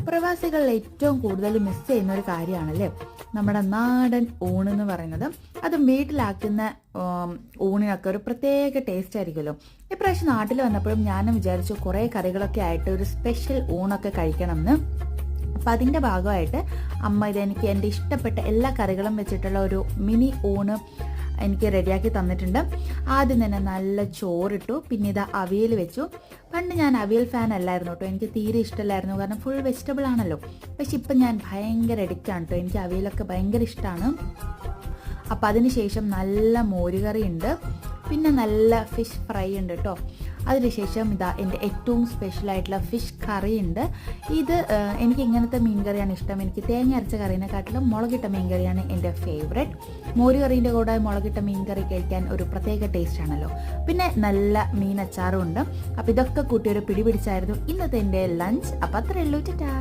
പ്രവാസികളിൽ ഏറ്റവും കൂടുതൽ മിസ് ചെയ്യുന്ന ഒരു കാര്യമാണല്ലേ നമ്മുടെ നാടൻ ഊണെന്ന് പറയുന്നത്. അതും വീട്ടിലാക്കുന്ന ഊണിനൊക്കെ ഒരു പ്രത്യേക ടേസ്റ്റ് ആയിരിക്കുമല്ലോ. ഇപ്രാവശ്യം നാട്ടിൽ വന്നപ്പോഴും ഞാനും വിചാരിച്ചു കുറേ കറികളൊക്കെ ആയിട്ട് ഒരു സ്പെഷ്യൽ ഊണൊക്കെ കഴിക്കണം എന്ന്. അപ്പം അതിൻ്റെ ഭാഗമായിട്ട് അമ്മ ഇതെനിക്ക് എൻ്റെ ഇഷ്ടപ്പെട്ട എല്ലാ കറികളും വെച്ചിട്ടുള്ള ഒരു മിനി ഊണ് എനിക്ക് റെഡിയാക്കി തന്നിട്ടുണ്ട്. ആദ്യം തന്നെ നല്ല ചോറിട്ടു, പിന്നെ ഇത് അവിയൽ വെച്ചു. പണ്ട് ഞാൻ അവിയൽ ഫാൻ അല്ലായിരുന്നു കേട്ടോ, എനിക്ക് തീരെ ഇഷ്ടമല്ലായിരുന്നു, കാരണം ഫുൾ വെജിറ്റബിൾ ആണല്ലോ. പക്ഷെ ഇപ്പം ഞാൻ ഭയങ്കര അഡിക്റ്റാണ് കേട്ടോ, എനിക്ക് അവിയലൊക്കെ ഭയങ്കര ഇഷ്ടമാണ്. അപ്പം അതിന് ശേഷം നല്ല മോരുകറി ഉണ്ട്, പിന്നെ നല്ല ഫിഷ് ഫ്രൈ ഉണ്ട് കേട്ടോ. അതിനുശേഷം ഇതാ എൻ്റെ ഏറ്റവും സ്പെഷ്യലായിട്ടുള്ള ഫിഷ് കറി ഉണ്ട്. ഇത് എനിക്ക് ഇങ്ങനത്തെ മീൻ കറിയാണ് ഇഷ്ടം. എനിക്ക് തേങ്ങ അരച്ച കറീനെക്കാട്ടിലും മുളകിട്ട മീൻ കറിയാണ് എൻ്റെ ഫേവറേറ്റ്. മോര് കറീൻ്റെ കൂടെ മുളകിട്ട മീൻ കറി കഴിക്കാൻ ഒരു പ്രത്യേക ടേസ്റ്റ് ആണല്ലോ. പിന്നെ നല്ല മീൻ അച്ചാറും ഉണ്ട്. അപ്പോൾ ഇതൊക്കെ കൂട്ടി ഒരു പിടി പിടിച്ചായിരുന്നു ഇന്നത്തെ എൻ്റെ ലഞ്ച്. അപ്പോൾ അത്രയേ ഉള്ളൂ. ടാ.